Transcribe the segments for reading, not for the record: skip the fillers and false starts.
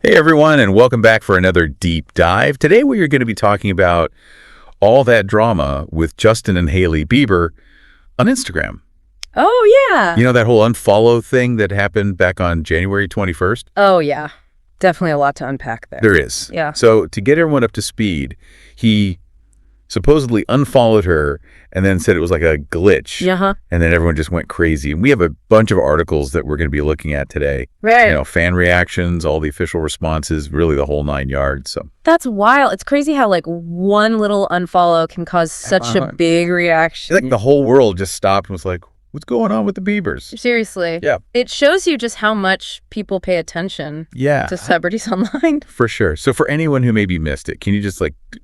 Hey everyone, and welcome back for another deep dive. Today we are going to be talking about all that drama with Justin and Hailey Bieber on Instagram. Oh, yeah. You know that whole unfollow thing that happened back on January 21st? Oh, yeah. Definitely a lot to unpack there. There is. Yeah. So to get everyone up to speed, he supposedly unfollowed her and then said it was like a glitch. Uh-huh. And then everyone just went crazy. And we have a bunch of articles that we're going to be looking at today. Right. You know, fan reactions, all the official responses, really the whole 9 yards. So That's wild. It's crazy how, one little unfollow can cause such a big reaction. like the whole world just stopped and was like, what's going on with the Biebers? Seriously. Yeah. It shows you just how much people pay attention to celebrities online. For sure. So for anyone who maybe missed it, can you just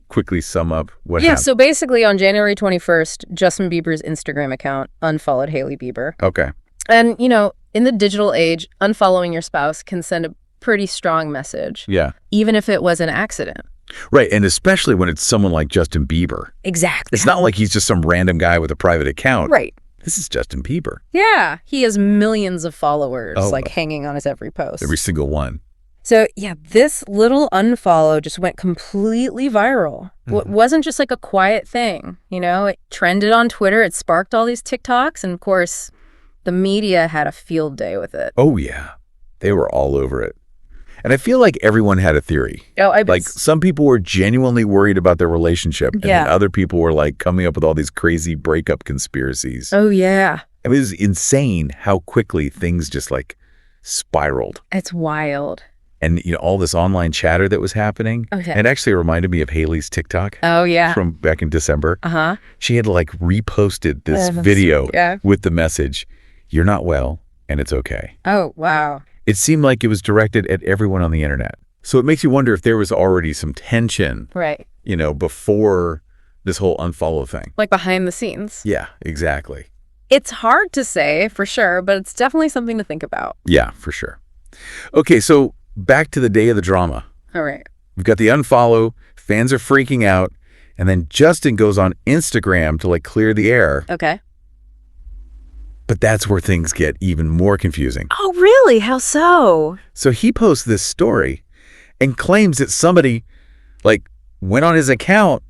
quickly sum up what happened? So basically on January 21st, Justin Bieber's Instagram account unfollowed Hailey Bieber. Okay. And, in the digital age, unfollowing your spouse can send a pretty strong message. Yeah. Even if it was an accident. Right. And especially when it's someone like Justin Bieber. Exactly. It's not like he's just some random guy with a private account. Right. This is Justin Bieber. Yeah. He has millions of followers, Oh. Hanging on his every post. Every single one. So, yeah, this little unfollow just went completely viral. It wasn't just a quiet thing, It trended on Twitter. It sparked all these TikToks. And, of course, the media had a field day with it. Oh, yeah. They were all over it. And I feel like everyone had a theory. Oh, Some people were genuinely worried about their relationship. And then other people were coming up with all these crazy breakup conspiracies. Oh, yeah. It was insane how quickly things just spiraled. It's wild. And all this online chatter that was happening. Okay. It actually reminded me of Hailey's TikTok. Oh, yeah. From back in December. Uh-huh. She had reposted this video with the message, "You're not well, and it's okay." Oh, wow. It seemed like it was directed at everyone on the internet. So it makes you wonder if there was already some tension, Right. Before this whole unfollow thing. Behind the scenes. Yeah, exactly. It's hard to say for sure, but it's definitely something to think about. Yeah, for sure. Okay, so back to the day of the drama. All right. We've got the unfollow, fans are freaking out, and then Justin goes on Instagram to clear the air. Okay. But that's where things get even more confusing. Oh, really? How so? So he posts this story and claims that somebody went on his account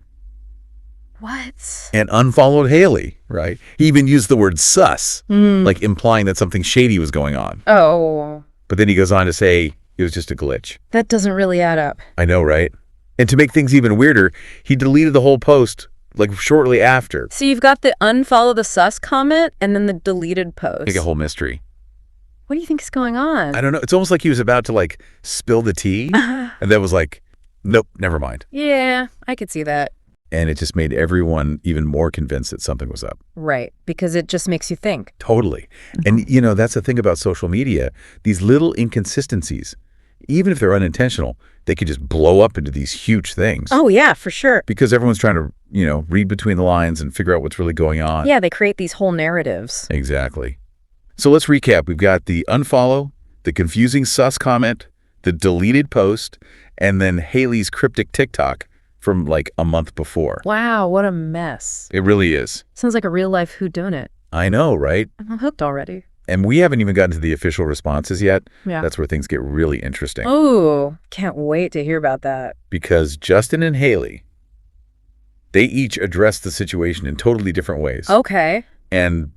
What? and unfollowed Hailey, right? He even used the word sus, implying that something shady was going on. Oh. But then he goes on to say it was just a glitch. That doesn't really add up. I know, right? And to make things even weirder, he deleted the whole post shortly after. So you've got the unfollow the sus comment and then the deleted post. Like a whole mystery. What do you think is going on? I don't know. It's almost like he was about to spill the tea and then was like, nope, never mind. Yeah, I could see that. And it just made everyone even more convinced that something was up. Right, because it just makes you think. Totally. And, that's the thing about social media. These little inconsistencies, even if they're unintentional, they could just blow up into these huge things. Oh, yeah, for sure. Because everyone's trying to, read between the lines and figure out what's really going on. Yeah, they create these whole narratives. Exactly. So let's recap. We've got the unfollow, the confusing sus comment, the deleted post, and then Hailey's cryptic TikTok from a month before. Wow, what a mess. It really is. Sounds like a real-life whodunit. I know, right? I'm hooked already. And we haven't even gotten to the official responses yet. Yeah. That's where things get really interesting. Oh, can't wait to hear about that. Because Justin and Hailey, they each address the situation in totally different ways. Okay. And,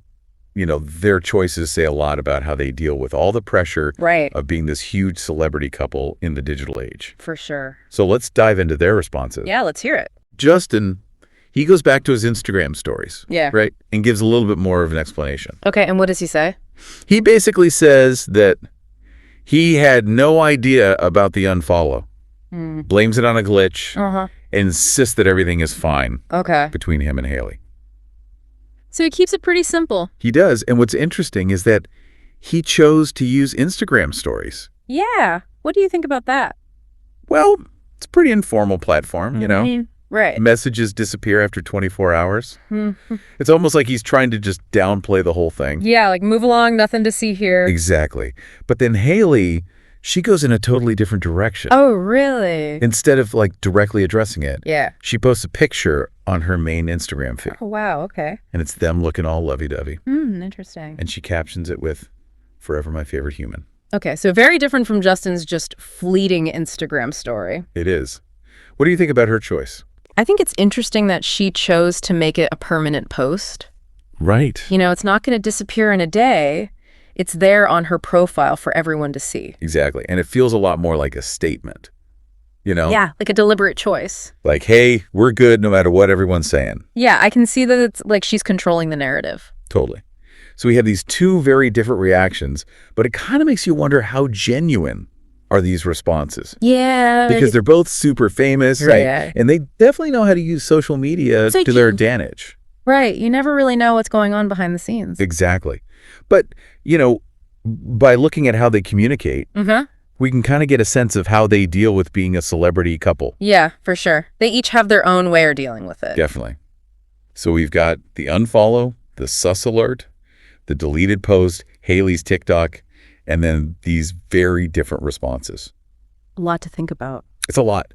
their choices say a lot about how they deal with all the pressure of being this huge celebrity couple in the digital age. For sure. So let's dive into their responses. Yeah, let's hear it. Justin, he goes back to his Instagram stories. Yeah. Right? And gives a little bit more of an explanation. Okay, and what does he say? He basically says that he had no idea about the unfollow. Blames it on a glitch. Insists that everything is fine between him and Hailey. So he keeps it pretty simple. He does. And what's interesting is that he chose to use Instagram stories. Yeah. What do you think about that? Well, it's a pretty informal platform, Right. Messages disappear after 24 hours. It's almost like he's trying to just downplay the whole thing. Yeah, move along, nothing to see here. Exactly. But then Hailey, she goes in a totally different direction. Oh, really? Instead of directly addressing it, Yeah. she posts a picture on her main Instagram feed. Oh, wow, okay. And it's them looking all lovey-dovey. Interesting. And she captions it with, "Forever my favorite human." Okay, so very different from Justin's just fleeting Instagram story. It is. What do you think about her choice? I think it's interesting that she chose to make it a permanent post. Right. You know, it's not going to disappear in a day. It's there on her profile for everyone to see. Exactly. And it feels a lot more like a statement, you know? Yeah, like a deliberate choice. Like, hey, we're good no matter what everyone's saying. Yeah, I can see that it's like she's controlling the narrative. Totally. So we have these two very different reactions, but it kind of makes you wonder how genuine are these responses. Yeah. Because they're both super famous, right? And they definitely know how to use social media to their advantage. Right. You never really know what's going on behind the scenes. Exactly. But, you know, by looking at how they communicate, we can kind of get a sense of how they deal with being a celebrity couple. Yeah, for sure. They each have their own way of dealing with it. Definitely. So we've got the unfollow, the sus alert, the deleted post, Hailey's TikTok, and then these very different responses. A lot to think about. It's a lot.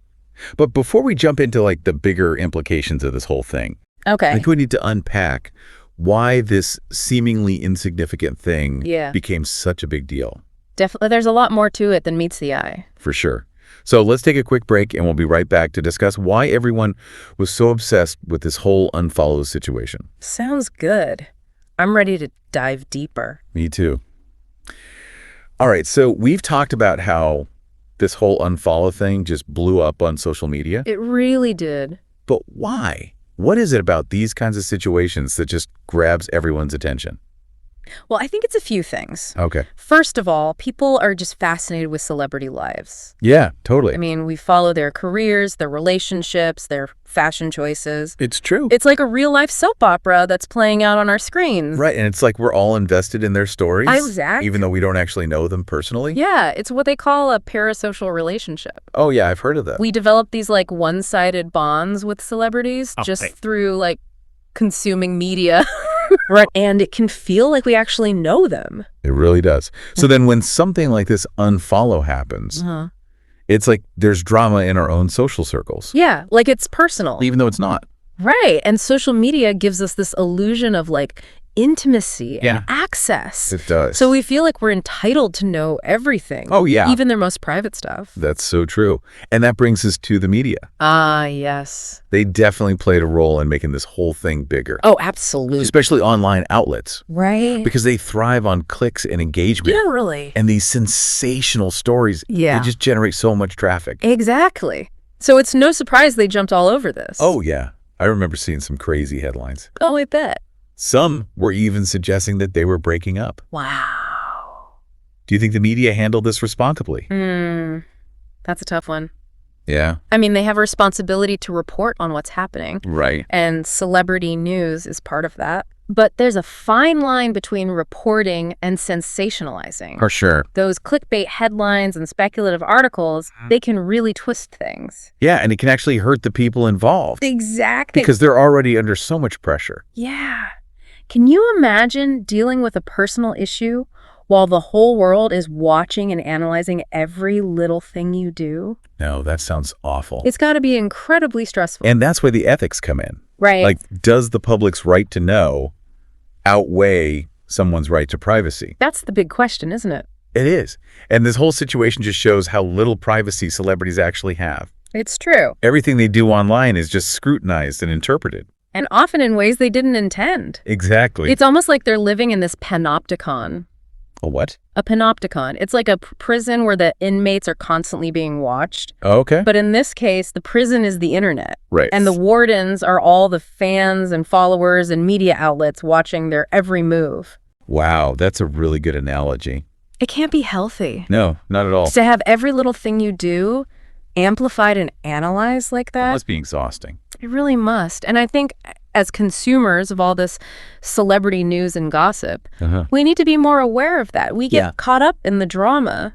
But before we jump into like the bigger implications of this whole thing, I think we need to unpack why this seemingly insignificant thing became such a big deal. Definitely. There's a lot more to it than meets the eye. For sure. So let's take a quick break and we'll be right back to discuss why everyone was so obsessed with this whole unfollow situation. Sounds good. I'm ready to dive deeper. Me too. All right, so we've talked about how this whole unfollow thing just blew up on social media. It really did. But why? What is it about these kinds of situations that just grabs everyone's attention? Well, I think it's a few things. Okay. First of all, people are just fascinated with celebrity lives. Yeah, totally. I mean, we follow their careers, their relationships, their fashion choices. It's true. It's like a real-life soap opera that's playing out on our screens. Right, and it's like we're all invested in their stories. Exactly. Even though we don't actually know them personally. Yeah, it's what they call a parasocial relationship. Oh, yeah, I've heard of that. We develop these, like, one-sided bonds with celebrities through, like, consuming media. Right. And it can feel like we actually know them. It really does. So then when something like this unfollow happens, it's like there's drama in our own social circles. Yeah, like it's personal. Even though it's not. Right. And social media gives us this illusion of like intimacy and access. It does. So we feel like we're entitled to know everything. Oh, yeah. Even their most private stuff. That's so true. And that brings us to the media. Ah, yes. They definitely played a role in making this whole thing bigger. Oh, absolutely. Especially online outlets. Right. Because they thrive on clicks and engagement. Yeah, really. And these sensational stories, they just generate so much traffic. Exactly. So it's no surprise they jumped all over this. Oh, yeah. I remember seeing some crazy headlines. Oh, I bet. Some were even suggesting that they were breaking up. Wow. Do you think the media handled this responsibly? That's a tough one. Yeah. I mean, they have a responsibility to report on what's happening. Right. And celebrity news is part of that. But there's a fine line between reporting and sensationalizing. For sure. Those clickbait headlines and speculative articles, they can really twist things. Yeah, and it can actually hurt the people involved. Exactly. Because they're already under so much pressure. Yeah. Can you imagine dealing with a personal issue while the whole world is watching and analyzing every little thing you do? No, that sounds awful. It's got to be incredibly stressful. And that's where the ethics come in. Right. Like, does the public's right to know outweigh someone's right to privacy? That's the big question, isn't it? It is. And this whole situation just shows how little privacy celebrities actually have. It's true. Everything they do online is just scrutinized and interpreted. And often in ways they didn't intend. Exactly. It's almost like they're living in this panopticon. A what? A panopticon. It's like a prison where the inmates are constantly being watched. Oh, okay. But in this case, the prison is the internet. Right. And the wardens are all the fans and followers and media outlets watching their every move. Wow, that's a really good analogy. It can't be healthy. No, not at all. To have every little thing you do amplified and analyzed like that. It must be exhausting. It really must. And I think as consumers of all this celebrity news and gossip, we need to be more aware of that. We get caught up in the drama,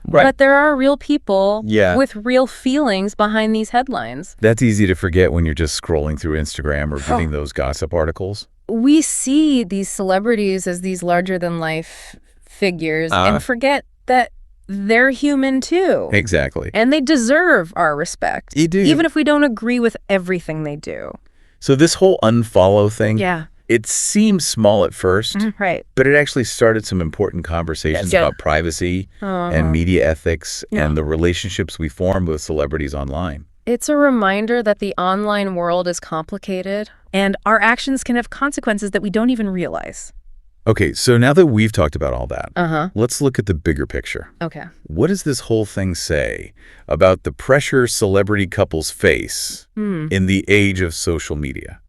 but there are real people with real feelings behind these headlines. That's easy to forget when you're just scrolling through Instagram or reading those gossip articles. We see these celebrities as these larger-than-life figures and forget that they're human too. Exactly. And they deserve our respect. You do. Even if we don't agree with everything they do. So this whole unfollow thing, It seems small at first, right. but it actually started some important conversations about privacy and media ethics and the relationships we form with celebrities online. It's a reminder that the online world is complicated, and our actions can have consequences that we don't even realize. Okay, so now that we've talked about all that, let's look at the bigger picture. Okay. What does this whole thing say about the pressure celebrity couples face in the age of social media?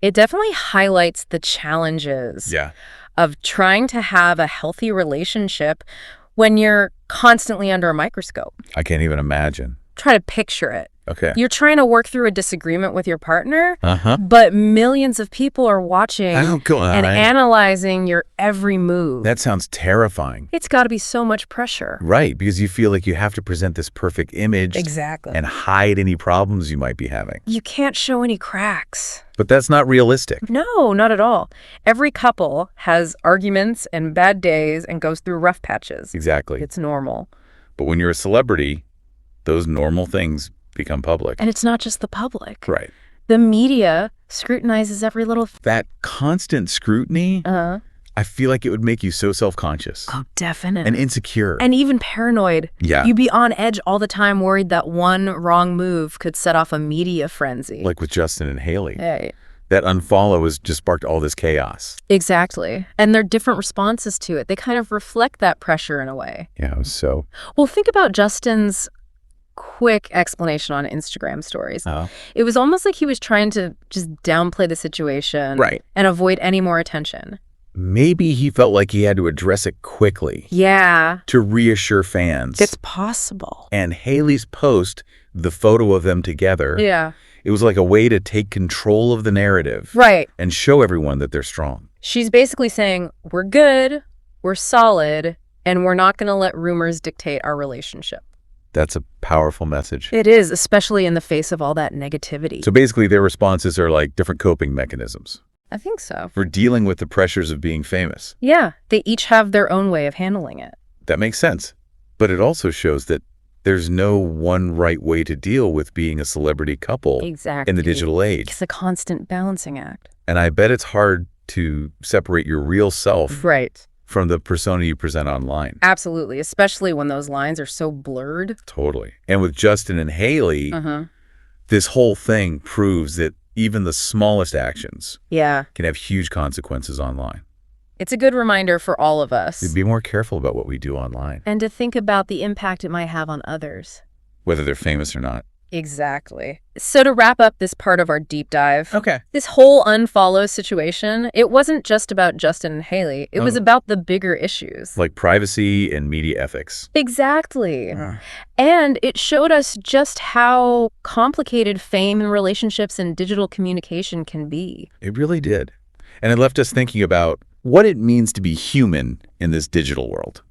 It definitely highlights the challenges of trying to have a healthy relationship when you're constantly under a microscope. I can't even imagine. Try to picture it. Okay. You're trying to work through a disagreement with your partner, but millions of people are watching and analyzing your every move. That sounds terrifying. It's got to be so much pressure. Right, because you feel like you have to present this perfect image and hide any problems you might be having. You can't show any cracks. But that's not realistic. No, not at all. Every couple has arguments and bad days and goes through rough patches. Exactly. It's normal. But when you're a celebrity, those normal things become public. And it's not just the public. Right. The media scrutinizes every little that constant scrutiny, I feel like it would make you so self-conscious. Oh, definitely. And insecure. And even paranoid. Yeah. You'd be on edge all the time, worried that one wrong move could set off a media frenzy. Like with Justin and Hailey. Hey. That Unfollow has just sparked all this chaos. Exactly. And there are different responses to it. They kind of reflect that pressure in a way. Yeah, so. Well, think about Justin's quick explanation on Instagram stories. It was almost like he was trying to just downplay the situation and avoid any more attention. Maybe he felt like he had to address it quickly. Yeah. To reassure fans. It's possible. And Hailey's post, the photo of them together, it was like a way to take control of the narrative. Right. And show everyone that they're strong. She's basically saying, we're good, we're solid, and we're not going to let rumors dictate our relationship. That's a powerful message. It is, especially in the face of all that negativity. So basically their responses are like different coping mechanisms. I think so. For dealing with the pressures of being famous. Yeah, they each have their own way of handling it. That makes sense. But it also shows that there's no one right way to deal with being a celebrity couple in the digital age. It's a constant balancing act. And I bet it's hard to separate your real self from the persona you present online. Absolutely, especially when those lines are so blurred. Totally. And with Justin and Hailey, this whole thing proves that even the smallest actions can have huge consequences online. It's a good reminder for all of us. To be more careful about what we do online. And to think about the impact it might have on others. Whether they're famous or not. Exactly. So to wrap up this part of our deep dive, okay, this whole Unfollow situation, it wasn't just about Justin and Hailey. It was about the bigger issues. Like privacy and media ethics. Exactly. And it showed us just how complicated fame and relationships and digital communication can be. It really did. And it left us thinking about what it means to be human in this digital world.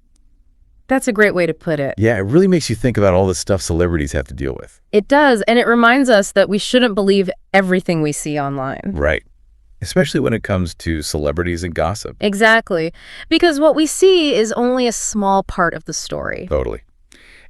That's a great way to put it. Yeah, it really makes you think about all the stuff celebrities have to deal with. It does, and it reminds us that we shouldn't believe everything we see online. Right. Especially when it comes to celebrities and gossip. Exactly. Because what we see is only a small part of the story. Totally.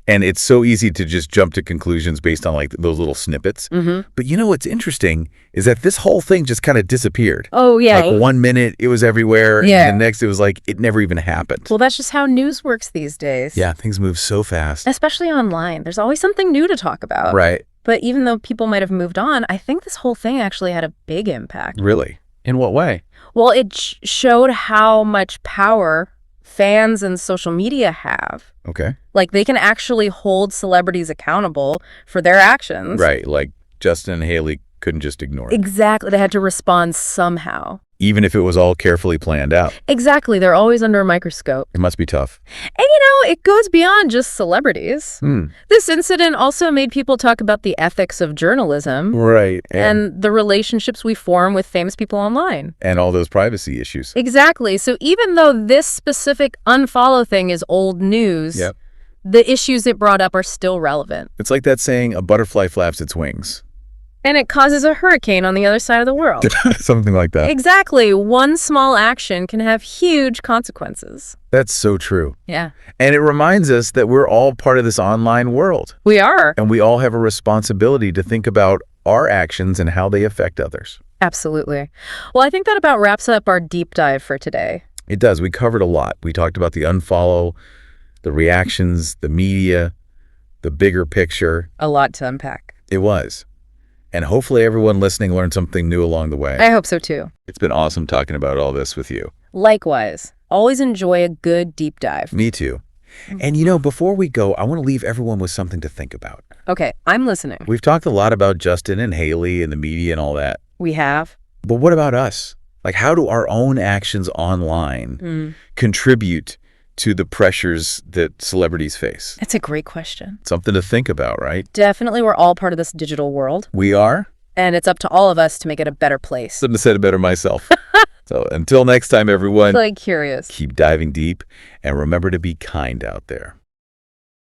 And it's so easy to just jump to conclusions based on like those little snippets. But you know what's interesting is that this whole thing just kind of disappeared. Oh, yeah. Like 1 minute it was everywhere. And the next it was like it never even happened. Well, that's just how news works these days. Yeah, things move so fast. Especially online. There's always something new to talk about. Right. But even though people might have moved on, I think this whole thing actually had a big impact. Really? In what way? Well, it showed how much power fans and social media have. Okay. Like, they can actually hold celebrities accountable for their actions. Right. Like, Justin and Hailey couldn't just ignore it. Exactly. They had to respond somehow. Even if it was all carefully planned out. Exactly. They're always under a microscope. It must be tough. And, it goes beyond just celebrities. This incident also made people talk about the ethics of journalism. Right. And the relationships we form with famous people online. And all those privacy issues. Exactly. So even though this specific Unfollow thing is old news, the issues it brought up are still relevant. It's like that saying, a butterfly flaps its wings. And it causes a hurricane on the other side of the world. Something like that. Exactly. One small action can have huge consequences. That's so true. Yeah. And it reminds us that we're all part of this online world. We are. And we all have a responsibility to think about our actions and how they affect others. Absolutely. Well, I think that about wraps up our deep dive for today. It does. We covered a lot. We talked about the unfollow, the reactions, the media, the bigger picture. A lot to unpack. It was. And hopefully everyone listening learned something new along the way. I hope so, too. It's been awesome talking about all this with you. Likewise. Always enjoy a good deep dive. Me too. And before we go, I want to leave everyone with something to think about. Okay, I'm listening. We've talked a lot about Justin and Hailey and the media and all that. We have. But what about us? Like, how do our own actions online contribute to the pressures that celebrities face? That's a great question. Something to think about, right? Definitely, we're all part of this digital world. We are? And it's up to all of us to make it a better place. Couldn't have said it better myself. So until next time, everyone, Like curious. keep diving deep and remember to be kind out there.